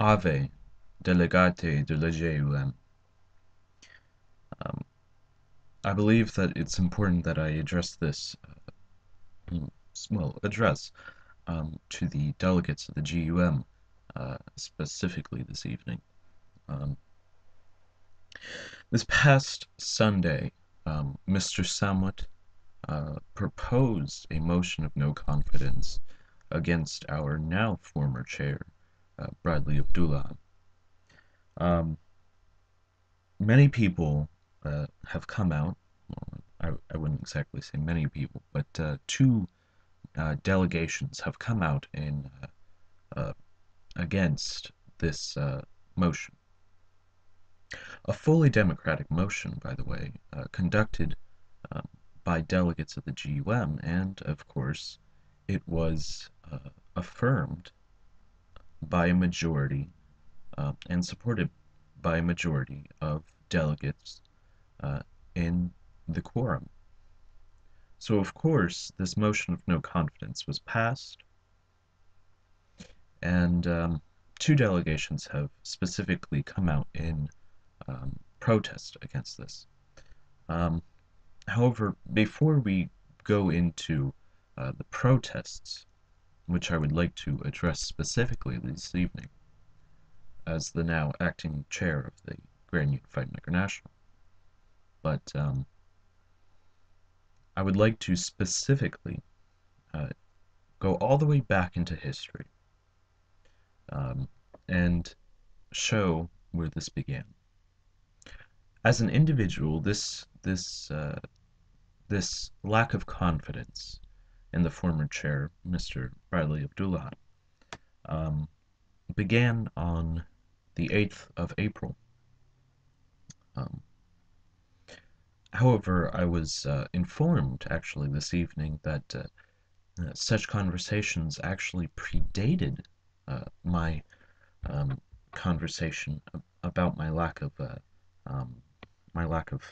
Ave, delegate de la GUM. Um, I believe that it's important that I address this, address to the delegates of the GUM specifically this evening. Um, this past Sunday, Mr. Samut proposed a motion of no confidence against our now former chair, Bradley Abdullah. Um, Many people have come out. Well, I wouldn't exactly say many people, but two delegations have come out in uh, against this motion. A fully democratic motion, by the way, conducted um, by delegates of the GUM, and of course, it was affirmed by a majority and supported by a majority of delegates uh, in the quorum. So, of course, this motion of no confidence was passed, and two delegations have specifically come out in protest against this. Um, However, before we go into the protests, which I would like to address specifically this evening as the now acting chair of the Grand Unified Micronational, but I would like to specifically uh, go all the way back into history um, and show where this began. As an individual, this lack of confidence in the former chair, Mr. Bradley Abdullah, um, began on the 8th of April. Um, However, I was informed actually this evening that such conversations actually predated my conversation about um, my lack of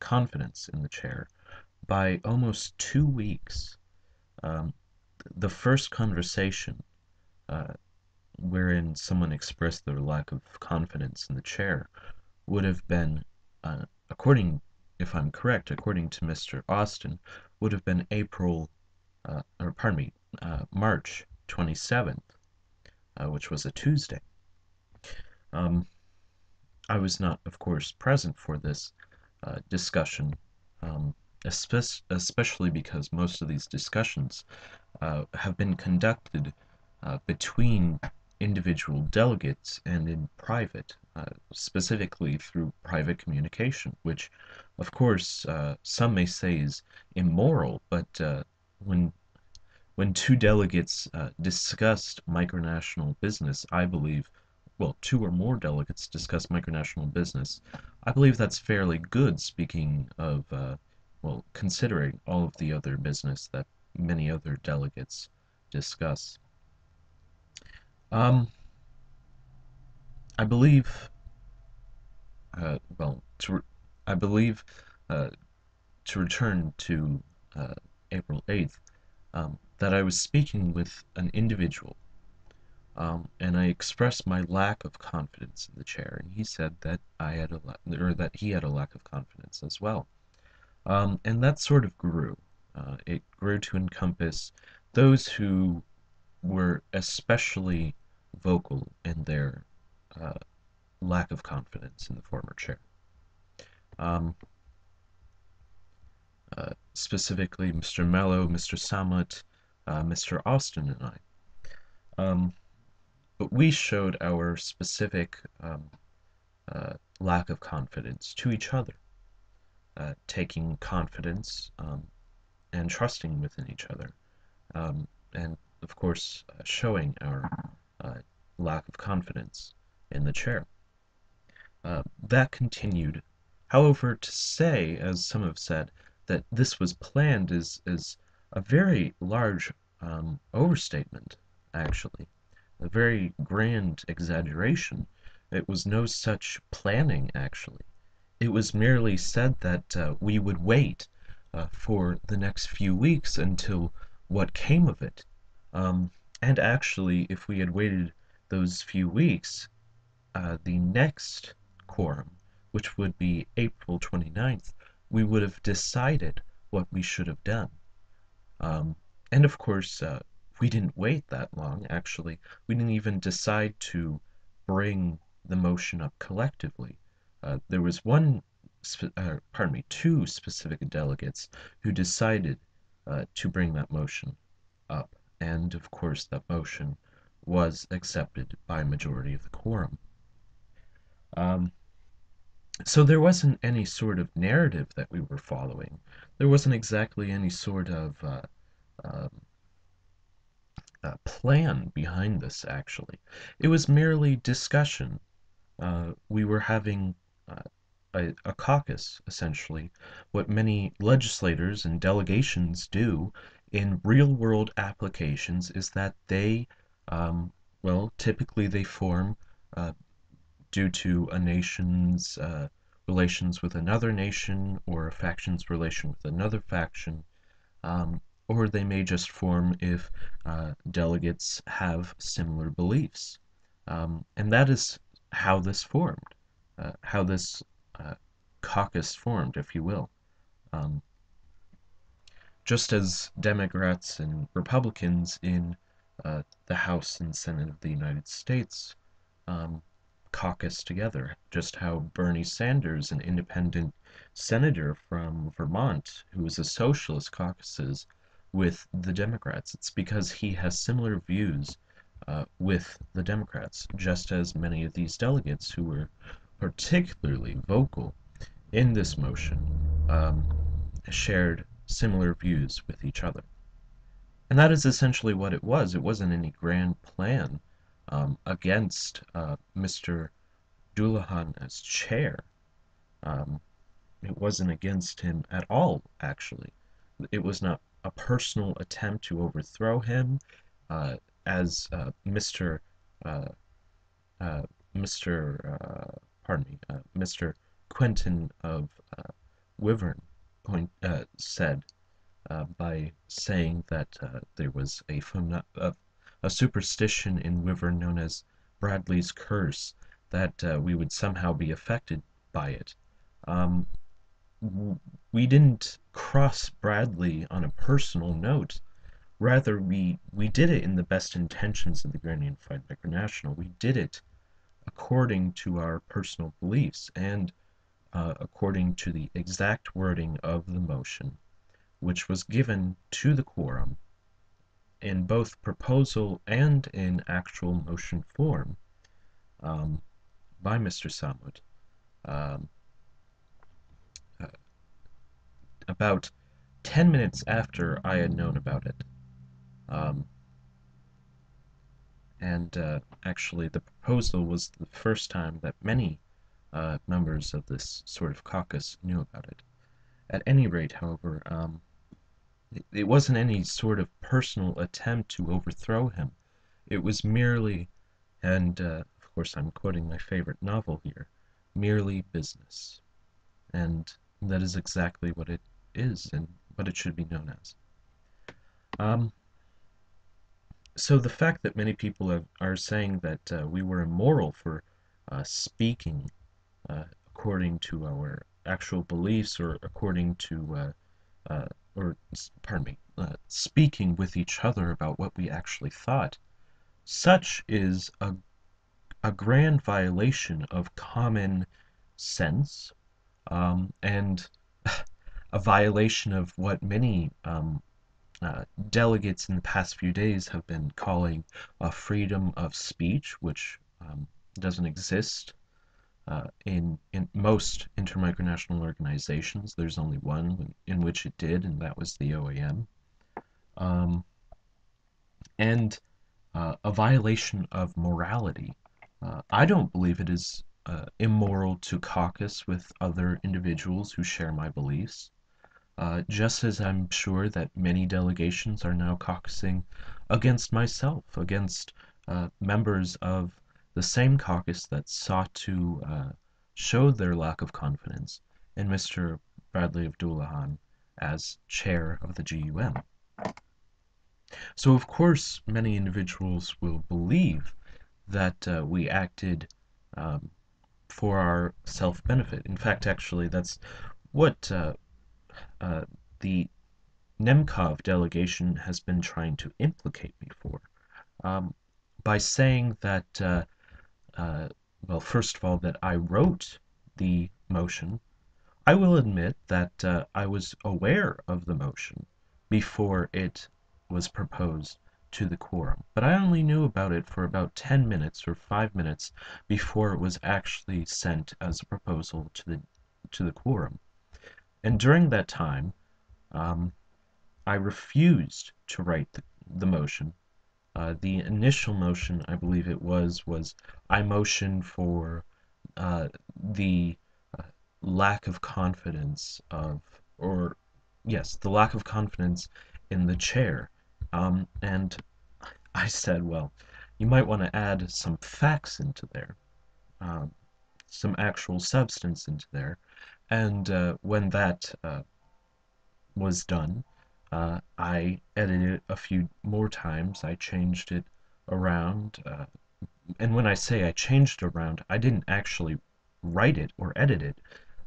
confidence in the chair by almost 2 weeks. Um, the first conversation uh, wherein someone expressed their lack of confidence in the chair would have been, according, if I'm correct, according to Mr. Austin, would have been March 27th, which was a Tuesday. Um, I was not, of course, present for this discussion, um, especially because most of these discussions have been conducted between individual delegates and in private, specifically through private communication, which, of course, some may say is immoral, but when when two delegates discussed micronational business, I believe, well, two or more delegates discuss micronational business, I believe that's fairly good, speaking of, considering all of the other business that many other delegates discuss. Um, I believe, well, I believe uh, to return to April 8th, that I was speaking with an individual, and I expressed my lack of confidence in the chair, and he said that or that he had a lack of confidence as well. And that sort of grew. It grew to encompass those who were especially vocal in their uh, lack of confidence in the former chair. Um, Specifically, Mr. Mello, Mr. Samut, Mr. Austin, and I. Um, but we showed our specific lack of confidence to each other, taking confidence and trusting within each other, and of course, showing our uh, lack of confidence in the chair. That continued. However, to say, as some have said, that this was planned is a very large overstatement, actually, a very grand exaggeration. It was no such planning, actually. It was merely said that we would wait for the next few weeks until what came of it. Um, and actually, if we had waited those few weeks, the next quorum, which would be April 29th, we would have decided what we should have done. Um, and of course, we didn't wait that long, actually. We didn't even decide to bring the motion up collectively. There was two specific delegates who decided to bring that motion up. And of course, that motion was accepted by a majority of the quorum. Um, so there wasn't any sort of narrative that we were following. There wasn't exactly any sort of um, plan behind this, actually. It was merely discussion. We were having uh, a caucus, essentially, what many legislators and delegations do in real world applications is that um, typically they form uh, due to a nation's relations with another nation or a faction's relation with another faction, um, or they may just form if delegates have similar beliefs. And that is how this formed, how this uh, caucus formed, if you will. Um, just as Democrats and Republicans in the House and Senate of the United States um, caucus together, just how Bernie Sanders, an independent senator from Vermont, who is a socialist, caucuses with the Democrats. It's because he has similar views with the Democrats, just as many of these delegates who were particularly vocal in this motion um, shared similar views with each other. And that is essentially what it was. It wasn't any grand plan against Mr. Dullahan as chair. Um, it wasn't against him at all, actually. It was not a personal attempt to overthrow him, uh, as uh, uh, Mr. Pardon me, Mr. Quentin of Wyvern said by saying that there was a superstition in Wyvern known as Bradley's curse, that we would somehow be affected by it. Um, we didn't cross Bradley on a personal note. Rather, we did it in the best intentions of the Grand Unified Micronational. We did it according to our personal beliefs and according to the exact wording of the motion, which was given to the quorum in both proposal and in actual motion form um, by Mr. Samut um, uh, about 10 minutes after I had known about it. Um, and actually, the proposal was the first time that many members of this sort of caucus knew about it. At any rate, however, it wasn't any sort of personal attempt to overthrow him. It was merely, and of course I'm quoting my favorite novel here, merely business. And that is exactly what it is and what it should be known as. Um, so the fact that many people are saying that we were immoral for speaking according to our actual beliefs or according to or pardon me, speaking with each other about what we actually thought. Such is a grand violation of common sense and a violation of what many delegates in the past few days have been calling freedom of speech, which doesn't exist in most intermicronational organizations. There's only one in which it did, and that was the OAM. Um, and a violation of morality. I don't believe it is immoral to caucus with other individuals who share my beliefs, just as I'm sure that many delegations are now caucusing against myself, against members of the same caucus that sought to show their lack of confidence in Mr. Bradley of Dullahan as chair of the GUM. So, of course, many individuals will believe that we acted um, for our self-benefit. In fact, actually, that's what uh, the Nemkov delegation has been trying to implicate me for, um, by saying that, uh, well, first of all, that I wrote the motion. I will admit that I was aware of the motion before it was proposed to the quorum, but I only knew about it for about 10 minutes or 5 minutes before it was actually sent as a proposal to the quorum. And during that time, um, I refused to write the motion. The initial motion, I believe it was I motion for the uh, lack of confidence of, or yes, the lack of confidence in the chair. And I said, well, you might want to add some facts into there, um, some actual substance into there. And when that was done, I edited it a few more times. I changed it around. And when I say I changed it around, I didn't actually write it or edit it.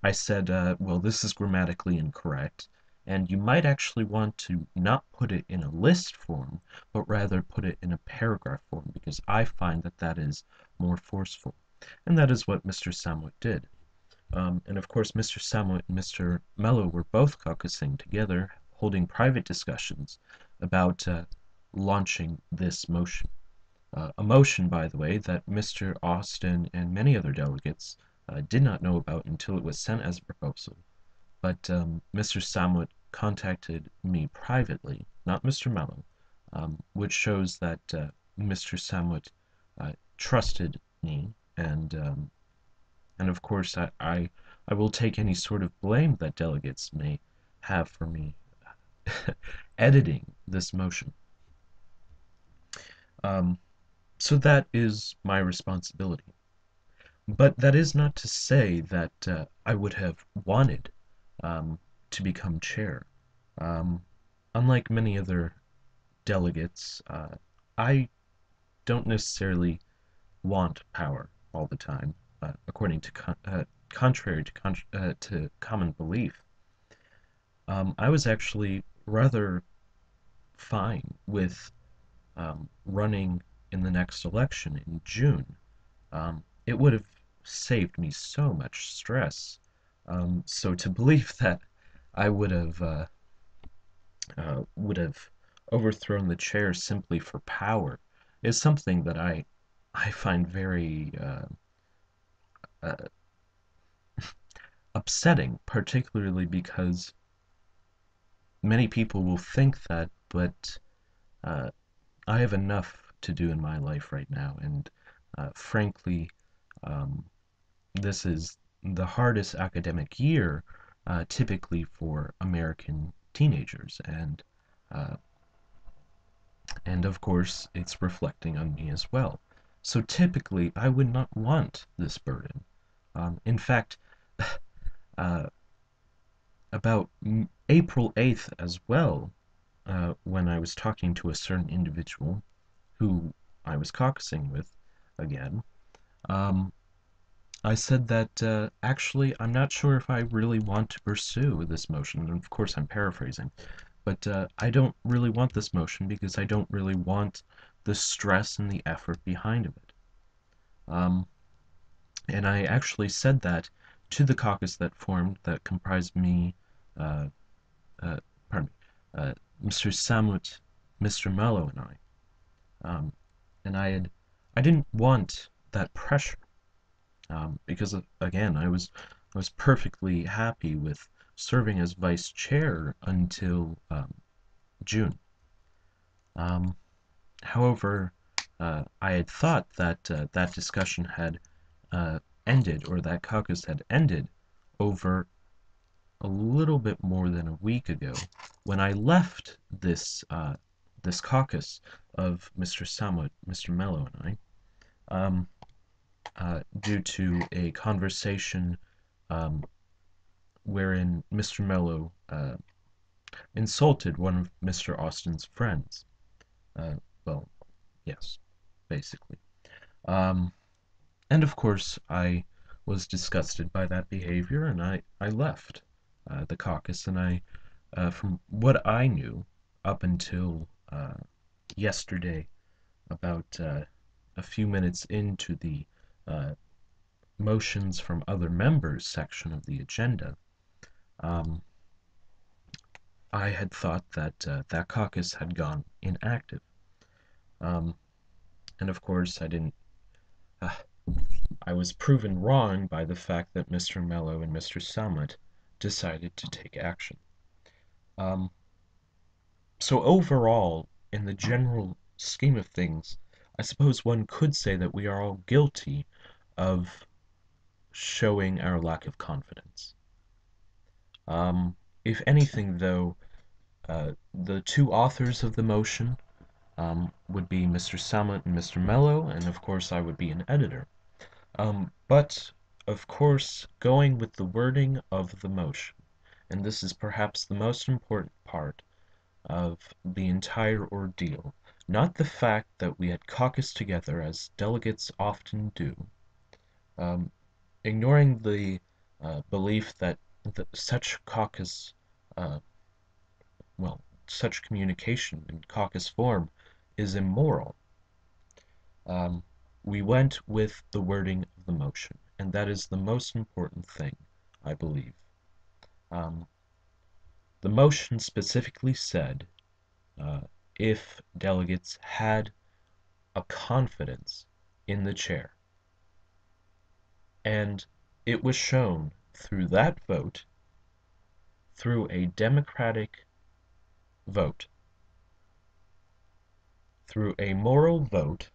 I said, well, this is grammatically incorrect, and you might actually want to not put it in a list form, but rather put it in a paragraph form, because I find that that is more forceful. And that is what Mr. Samwit did. And of course, Mr. Samwit and Mr. Mello were both caucusing together, holding private discussions about launching this motion. A motion, by the way, that Mr. Austin and many other delegates did not know about until it was sent as a proposal. But Mr. Samwit contacted me privately, not Mr. Mello, which shows that Mr. Samwit trusted me, and of course I will take any sort of blame that delegates may have for me editing this motion. Um, so that is my responsibility. But that is not to say that I would have wanted um, to become chair. Um, Unlike many other delegates, I don't necessarily want power all the time, according to contrary to common belief. I was actually rather fine with running in the next election in June. It would have saved me so much stress. So to believe that I would have overthrown the chair simply for power is something that I find very uh, upsetting, particularly because many people will think that, but uh, I have enough to do in my life right now, and frankly, um, this is the hardest academic year, typically for American teenagers, uh, and of course, it's reflecting on me as well. So typically, I would not want this burden. In fact, uh, about April 8th as well, when I was talking to a certain individual who I was caucusing with again, um, I said that actually I'm not sure if I really want to pursue this motion. And of course, I'm paraphrasing, but I don't really want this motion because I don't really want the stress and the effort behind of it. Um, and I actually said that to the caucus that formed that comprised me, uh, uh, pardon me, Mr. Samut, Mr. Mello, and I. And I didn't want that pressure. Because again, I was perfectly happy with serving as vice chair until June. Um, However, I had thought that that discussion had ended, or that caucus had ended, over a little bit more than a week ago, when I left this caucus of Mr. Samut, Mr. Mello, and due to a conversation um, wherein Mr. Mello insulted one of Mr. Austin's friends. Uh, well, yes, basically. Um, and of course, I was disgusted by that behavior, and I left the caucus. And from what I knew up until yesterday, about a few minutes into the uh, motions from other members section of the agenda, um, I had thought that that caucus had gone inactive. Um, and of course, uh, I was proven wrong by the fact that Mr. Mello and Mr. Summit decided to take action. Um, so overall, in the general scheme of things, I suppose one could say that we are all guilty of showing our lack of confidence. If anything, though, the two authors of the motion would be Mr. Summit and Mr. Mello, and of course I would be an editor. But, of course, going with the wording of the motion, and this is perhaps the most important part of the entire ordeal, not the fact that we had caucused together as delegates often do, um, ignoring the belief that such caucus, uh, well, such communication in caucus form is immoral. Um, we went with the wording of the motion, and that is the most important thing, I believe. Um, the motion specifically said uh, if delegates had a confidence in the chair, and it was shown through that vote, through a democratic vote, through a moral vote,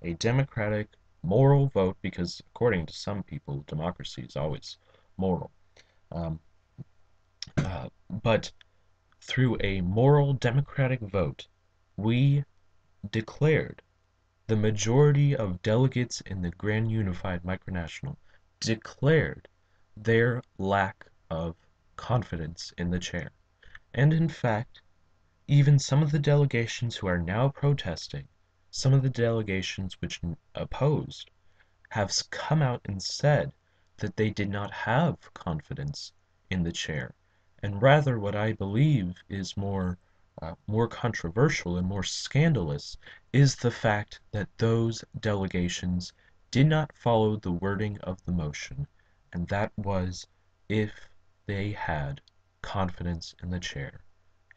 a democratic moral vote, because according to some people, democracy is always moral. Um, but through a moral democratic vote, we declared, the majority of delegates in the Grand Unified Micronational declared their lack of confidence in the chair. And in fact, even some of the delegations who are now protesting, some of the delegations which opposed, have come out and said that they did not have confidence in the chair. And rather, what I believe is more controversial and more scandalous is the fact that those delegations did not follow the wording of the motion, and that was if they had confidence in the chair.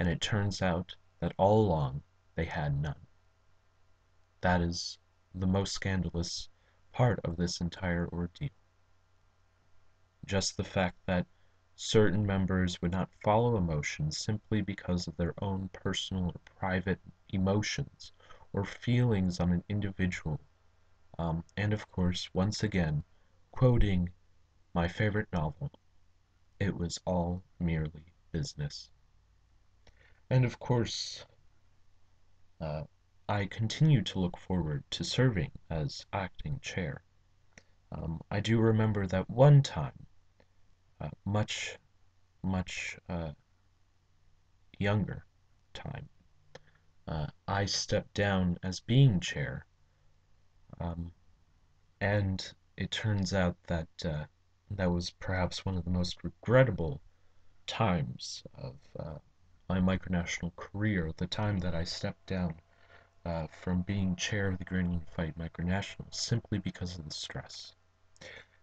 And it turns out that all along they had none. That is the most scandalous part of this entire ordeal. Just the fact that certain members would not follow a motion simply because of their own personal or private emotions or feelings on an individual. And of course, once again, quoting my favorite novel, it was all merely business. And of course, uh, I continue to look forward to serving as acting chair. I do remember that one time, much, much younger time, I stepped down as being chair, um, and it turns out that that was perhaps one of the most regrettable times of my micronational career, the time that I stepped down from being chair of the Grand Unified Micronational simply because of the stress.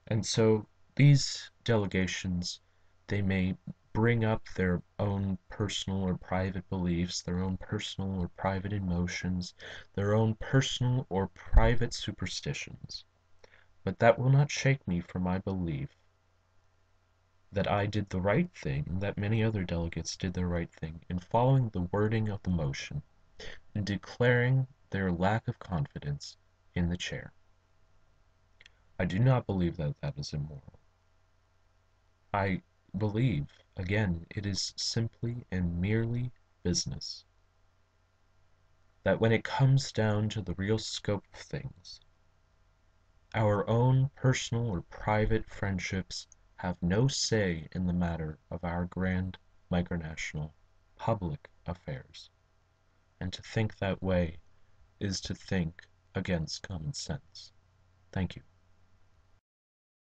And so these delegations, they may bring up their own personal or private beliefs, their own personal or private emotions, their own personal or private superstitions. But that will not shake me from my belief that I did the right thing and that many other delegates did the right thing in following the wording of the motion and declaring their lack of confidence in the chair. I do not believe that that is immoral. I believe, again, it is simply and merely business. That when it comes down to the real scope of things, our own personal or private friendships have no say in the matter of our grand micronational public affairs. And to think that way is to think against common sense. Thank you.